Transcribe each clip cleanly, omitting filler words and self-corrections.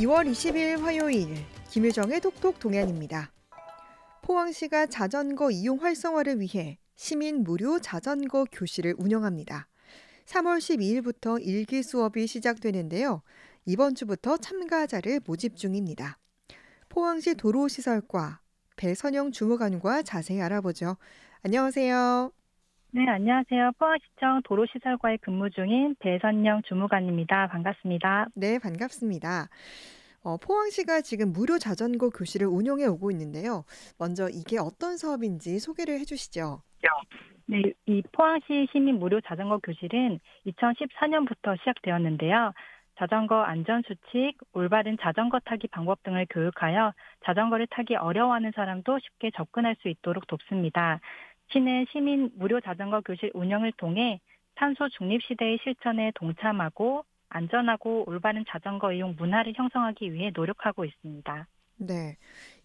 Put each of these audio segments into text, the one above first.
2월 20일 화요일 김유정의 톡톡 동안입니다. 포항시가 자전거 이용 활성화를 위해 시민 무료 자전거 교실을 운영합니다. 3월 12일부터 일기 수업이 시작되는데요. 이번 주부터 참가자를 모집 중입니다. 포항시 도로시설과 배선영 주무관과 자세히 알아보죠. 안녕하세요. 네, 안녕하세요. 포항시청 도로시설과에 근무 중인 배선영 주무관입니다. 반갑습니다. 네, 반갑습니다. 포항시가 지금 무료 자전거 교실을 운영해 오고 있는데요. 먼저 이게 어떤 사업인지 소개를 해주시죠. 네, 이 포항시 시민 무료 자전거 교실은 2014년부터 시작되었는데요. 자전거 안전 수칙, 올바른 자전거 타기 방법 등을 교육하여 자전거를 타기 어려워하는 사람도 쉽게 접근할 수 있도록 돕습니다. 시는 시민 무료 자전거 교실 운영을 통해 탄소 중립 시대의 실천에 동참하고 안전하고 올바른 자전거 이용 문화를 형성하기 위해 노력하고 있습니다. 네,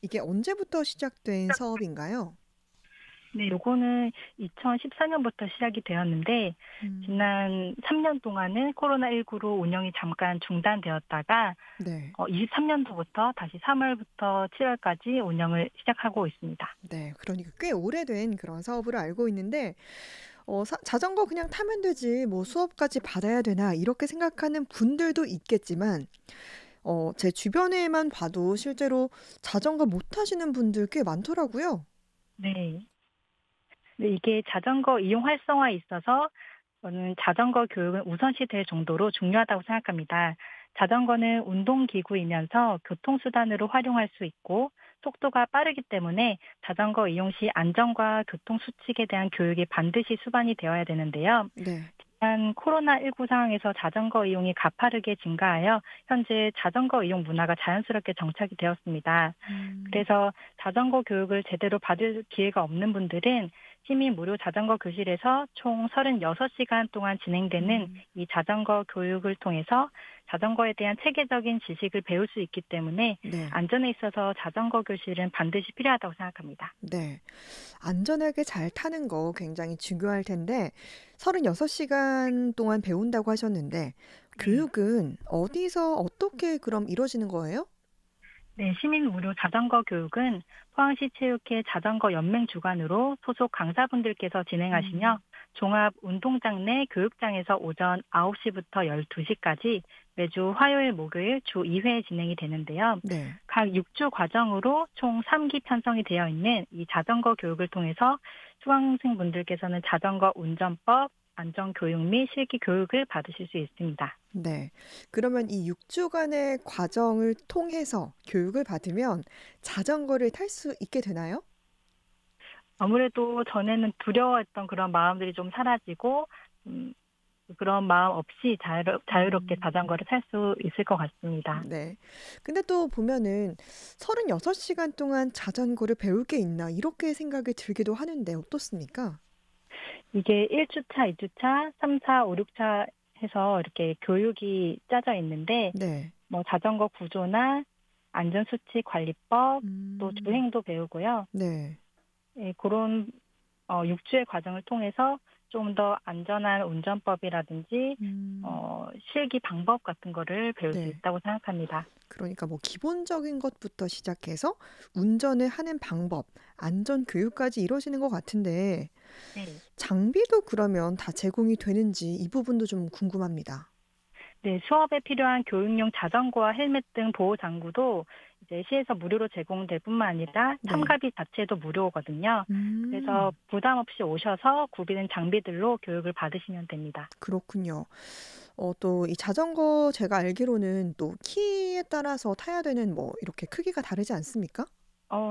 이게 언제부터 시작된 사업인가요? 네, 요거는 2014년부터 시작이 되었는데 음, 지난 3년 동안은 코로나19로 운영이 잠깐 중단되었다가 네, 23년도부터 다시 3월부터 7월까지 운영을 시작하고 있습니다. 네, 그러니까 꽤 오래된 그런 사업으로 알고 있는데, 자전거 그냥 타면 되지, 뭐 수업까지 받아야 되나, 이렇게 생각하는 분들도 있겠지만, 제 주변에만 봐도 실제로 자전거 못 타시는 분들 꽤 많더라고요. 네. 네, 이게 자전거 이용 활성화에 있어서 저는 자전거 교육은 우선시 될 정도로 중요하다고 생각합니다. 자전거는 운동기구이면서 교통수단으로 활용할 수 있고 속도가 빠르기 때문에 자전거 이용 시 안전과 교통수칙에 대한 교육이 반드시 수반이 되어야 되는데요. 네, 지난 코로나19 상황에서 자전거 이용이 가파르게 증가하여 현재 자전거 이용 문화가 자연스럽게 정착이 되었습니다. 음, 그래서 자전거 교육을 제대로 받을 기회가 없는 분들은 시민 무료 자전거 교실에서 총 36시간 동안 진행되는 음, 이 자전거 교육을 통해서 자전거에 대한 체계적인 지식을 배울 수 있기 때문에 네, 안전에 있어서 자전거 교실은 반드시 필요하다고 생각합니다. 네. 안전하게 잘 타는 거 굉장히 중요할 텐데, 36시간 동안 배운다고 하셨는데, 네. 교육은 어디서 어떻게 그럼 이루어지는 거예요? 네, 시민 무료 자전거 교육은 포항시 체육회 자전거 연맹 주관으로 소속 강사분들께서 진행하시며 음, 종합 운동장 내 교육장에서 오전 9시부터 12시까지 매주 화요일, 목요일 주 2회 진행이 되는데요. 네. 각 6주 과정으로 총 3기 편성이 되어 있는 이 자전거 교육을 통해서 수강생분들께서는 자전거 운전법, 안전교육 및 실기 교육을 받으실 수 있습니다. 네. 그러면 이 6주간의 과정을 통해서 교육을 받으면 자전거를 탈 수 있게 되나요? 아무래도 전에는 두려워했던 그런 마음들이 좀 사라지고, 음, 그런 마음 없이 자유롭게 음, 자전거를 탈 수 있을 것 같습니다. 네. 근데 또 보면은 36시간 동안 자전거를 배울 게 있나 이렇게 생각이 들기도 하는데 어떻습니까? 이게 1주차, 2주차, 3, 4, 5, 6차 해서 이렇게 교육이 짜져 있는데, 네. 뭐 자전거 구조나 안전수칙 관리법, 또 음, 주행도 배우고요. 네. 예, 그런 6주의 과정을 통해서 좀 더 안전한 운전법이라든지 음, 실기 방법 같은 거를 배울 수 네. 있다고 생각합니다. 그러니까 뭐 기본적인 것부터 시작해서 운전을 하는 방법, 안전 교육까지 이루어지는 것 같은데 네. 장비도 그러면 다 제공이 되는지 이 부분도 좀 궁금합니다. 네, 수업에 필요한 교육용 자전거와 헬멧 등 보호 장구도 이제 시에서 무료로 제공될 뿐만 아니라 네. 참가비 자체도 무료거든요. 그래서 음, 부담 없이 오셔서 구비된 장비들로 교육을 받으시면 됩니다. 그렇군요. 또 이 자전거 제가 알기로는 또 키에 따라서 타야 되는 뭐 이렇게 크기가 다르지 않습니까?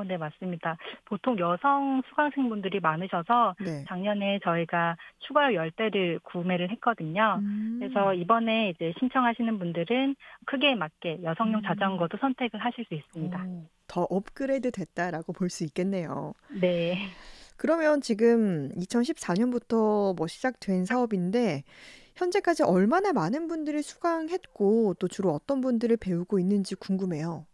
네, 맞습니다. 보통 여성 수강생분들이 많으셔서 네. 작년에 저희가 추가로 10대를 구매를 했거든요. 그래서 음, 이번에 이제 신청하시는 분들은 크기에 맞게 여성용 음, 자전거도 선택을 하실 수 있습니다. 더 업그레이드 됐다라고 볼 수 있겠네요. 네. 그러면 지금 2014년부터 뭐 시작된 사업인데 현재까지 얼마나 많은 분들이 수강했고 또 주로 어떤 분들을 배우고 있는지 궁금해요.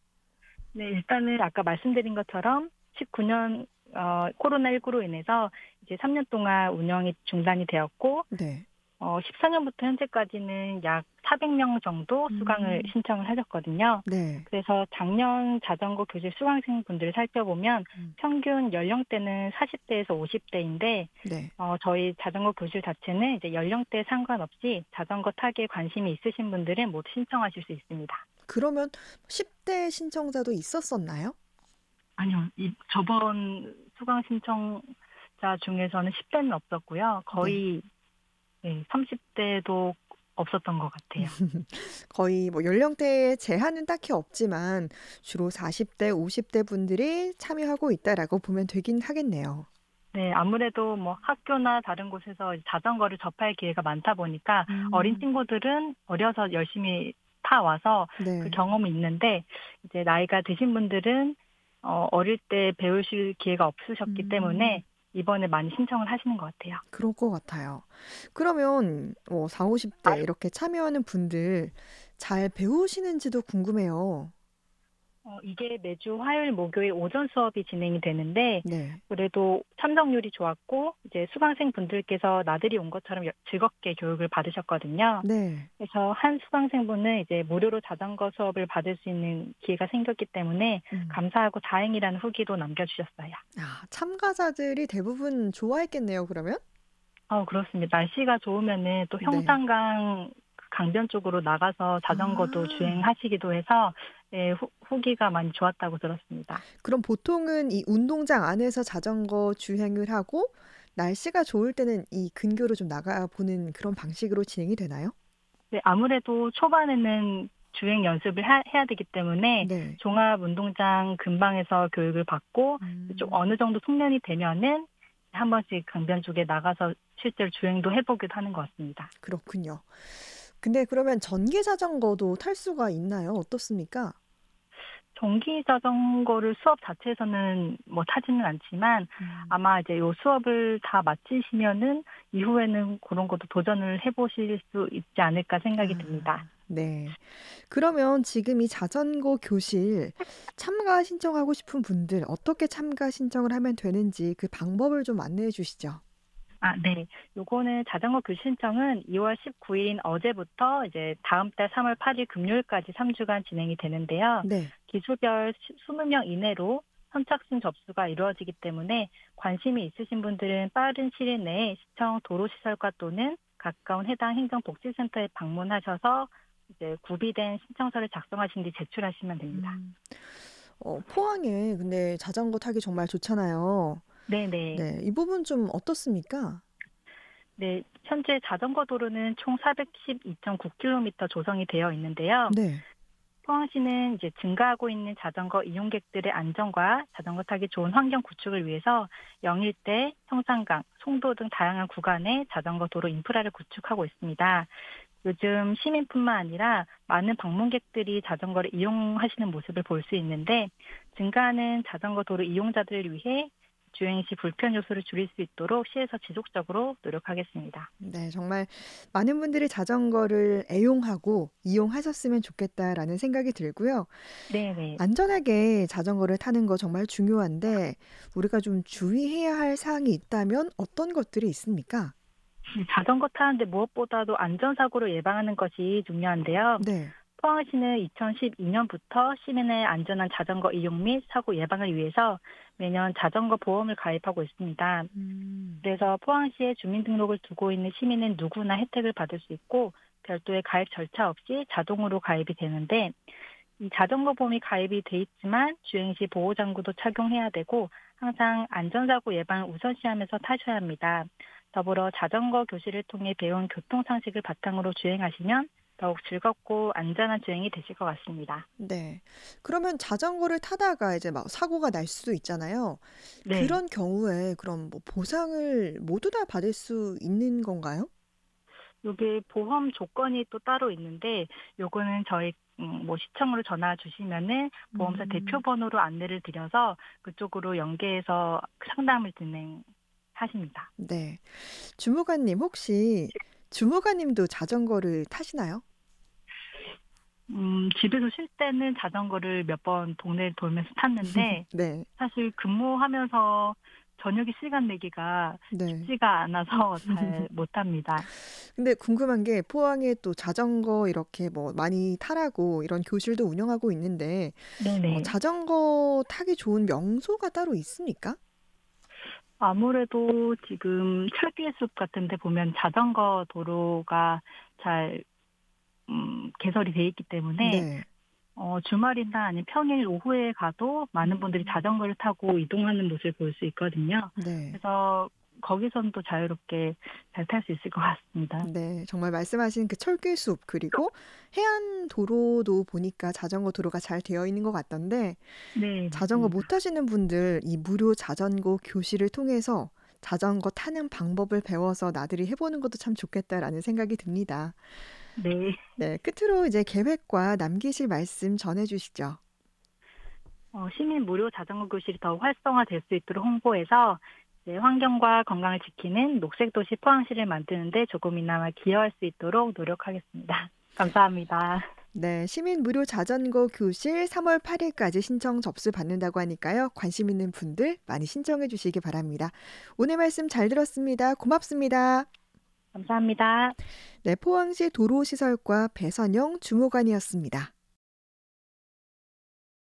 네, 일단은 아까 말씀드린 것처럼 19년 코로나19로 인해서 이제 3년 동안 운영이 중단이 되었고 네. 14년부터 현재까지는 약 400명 정도 수강을 음. 신청을 하셨거든요. 네. 그래서 작년 자전거 교실 수강생분들을 살펴보면 음. 평균 연령대는 40대에서 50대인데 네. 저희 자전거 교실 자체는 이제 연령대에 상관없이 자전거 타기에 관심이 있으신 분들은 모두 신청하실 수 있습니다. 그러면 10대 신청자도 있었었나요? 아니요. 저번 수강 신청자 중에서는 10대는 없었고요. 네. 거의 30대도 없었던 것 같아요. 거의 뭐 연령대에 제한은 딱히 없지만 주로 40 대, 50대 분들이 참여하고 있다라고 보면 되긴 하겠네요. 네, 아무래도 뭐 학교나 다른 곳에서 자전거를 접할 기회가 많다 보니까 어린 음. 친구들은 어려서 열심히 타와서 그 네. 경험이 있는데 이제 나이가 드신 분들은 어릴 때 배우실 기회가 없으셨기 때문에 음. 이번에 많이 신청을 하시는 것 같아요. 그럴 것 같아요. 그러면 40-50대 이렇게 참여하는 분들 잘 배우시는지도 궁금해요. 이게 매주 화요일, 목요일 오전 수업이 진행이 되는데, 네. 그래도 참석률이 좋았고, 이제 수강생 분들께서 나들이 온 것처럼 즐겁게 교육을 받으셨거든요. 네. 그래서 한 수강생분은 이제 무료로 자전거 수업을 받을 수 있는 기회가 생겼기 때문에 음. 감사하고 다행이라는 후기도 남겨주셨어요. 참가자들이 대부분 좋아했겠네요, 그러면? 그렇습니다. 날씨가 좋으면은 또 네. 형산강 그 강변 쪽으로 나가서 자전거도 아. 주행하시기도 해서 후기가 많이 좋았다고 들었습니다. 그럼 보통은 이 운동장 안에서 자전거 주행을 하고 날씨가 좋을 때는 이 근교로 좀 나가 보는 그런 방식으로 진행이 되나요? 네, 아무래도 초반에는 주행 연습을 해야 되기 때문에 네. 종합운동장 근방에서 교육을 받고 좀 음. 어느 정도 숙련이 되면은 한 번씩 강변 쪽에 나가서 실제로 주행도 해보기도 하는 것 같습니다. 그렇군요. 근데 그러면 전기 자전거도 탈 수가 있나요? 어떻습니까? 전기 자전거를 수업 자체에서는 뭐 타지는 않지만 음. 아마 이제 요 수업을 다 마치시면은 이후에는 그런 것도 도전을 해보실 수 있지 않을까 생각이 듭니다. 네. 그러면 지금 이 자전거 교실 참가 신청하고 싶은 분들 어떻게 참가 신청을 하면 되는지 그 방법을 좀 안내해 주시죠. 네. 요거는 자전거 교실 신청은 2월 19일인 어제부터 이제 다음 달 3월 8일 금요일까지 3주간 진행이 되는데요. 네. 기수별 20명 이내로 선착순 접수가 이루어지기 때문에 관심이 있으신 분들은 빠른 시일 내에 시청 도로시설과 또는 가까운 해당 행정복지센터에 방문하셔서 이제 구비된 신청서를 작성하신 뒤 제출하시면 됩니다. 음. 포항에 근데 자전거 타기 정말 좋잖아요. 네네. 네. 이 부분 좀 어떻습니까? 네, 현재 자전거 도로는 총 412.9km 조성이 되어 있는데요. 네. 포항시는 이제 증가하고 있는 자전거 이용객들의 안전과 자전거 타기 좋은 환경 구축을 위해서 영일대, 형산강, 송도 등 다양한 구간에 자전거 도로 인프라를 구축하고 있습니다. 요즘 시민뿐만 아니라 많은 방문객들이 자전거를 이용하시는 모습을 볼 수 있는데 증가하는 자전거 도로 이용자들을 위해 주행 시 불편 요소를 줄일 수 있도록 시에서 지속적으로 노력하겠습니다. 네. 정말 많은 분들이 자전거를 애용하고 이용하셨으면 좋겠다라는 생각이 들고요. 네네. 안전하게 자전거를 타는 거 정말 중요한데 우리가 좀 주의해야 할 사항이 있다면 어떤 것들이 있습니까? 자전거 타는데 무엇보다도 안전사고를 예방하는 것이 중요한데요. 네. 포항시는 2012년부터 시민의 안전한 자전거 이용 및 사고 예방을 위해서 매년 자전거 보험을 가입하고 있습니다. 음. 그래서 포항시에 주민등록을 두고 있는 시민은 누구나 혜택을 받을 수 있고 별도의 가입 절차 없이 자동으로 가입이 되는데 이 자전거 보험이 가입이 돼 있지만 주행 시 보호장구도 착용해야 되고 항상 안전사고 예방을 우선시하면서 타셔야 합니다. 더불어 자전거 교실을 통해 배운 교통상식을 바탕으로 주행하시면 더욱 즐겁고 안전한 주행이 되실 것 같습니다. 네. 그러면 자전거를 타다가 이제 막 사고가 날 수도 있잖아요. 네. 그런 경우에 그럼 뭐 보상을 모두 다 받을 수 있는 건가요? 요게 보험 조건이 또 따로 있는데 요거는 저희 뭐 시청으로 전화 주시면은 보험사 대표 음. 번호로 안내를 드려서 그쪽으로 연계해서 상담을 진행하십니다. 네. 주무관님 혹시 주무관님도 자전거를 타시나요? 집에서 쉴 때는 자전거를 몇 번 동네를 돌면서 탔는데 네. 사실 근무하면서 저녁에 시간 내기가 네. 쉽지가 않아서 잘 못합니다. 근데 궁금한 게 포항에 또 자전거 이렇게 뭐 많이 타라고 이런 교실도 운영하고 있는데 네네. 자전거 타기 좋은 명소가 따로 있습니까? 아무래도 지금 철길 숲 같은 데 보면 자전거 도로가 잘 개설이 돼 있기 때문에 네. 주말이나 아니면 평일 오후에 가도 많은 분들이 자전거를 타고 이동하는 모습을 볼 수 있거든요. 네. 그래서 거기서는 또 자유롭게 잘 탈 수 있을 것 같습니다. 네. 정말 말씀하신 그 철길숲 그리고 해안 도로도 보니까 자전거 도로가 잘 되어 있는 것 같던데 네, 자전거 맞습니다. 못 타시는 분들 이 무료 자전거 교실을 통해서 자전거 타는 방법을 배워서 나들이 해 보는 것도 참 좋겠다라는 생각이 듭니다. 네. 네. 끝으로 이제 계획과 남기실 말씀 전해 주시죠. 시민 무료 자전거 교실이 더 활성화될 수 있도록 홍보해서 이제 환경과 건강을 지키는 녹색도시 포항시를 만드는 데 조금이나마 기여할 수 있도록 노력하겠습니다. 감사합니다. 네. 시민 무료 자전거 교실 3월 8 일까지 신청 접수 받는다고 하니까요. 관심 있는 분들 많이 신청해 주시기 바랍니다. 오늘 말씀 잘 들었습니다. 고맙습니다. 감사합니다. 네. 포항시 도로시설과 배선영 주무관이었습니다.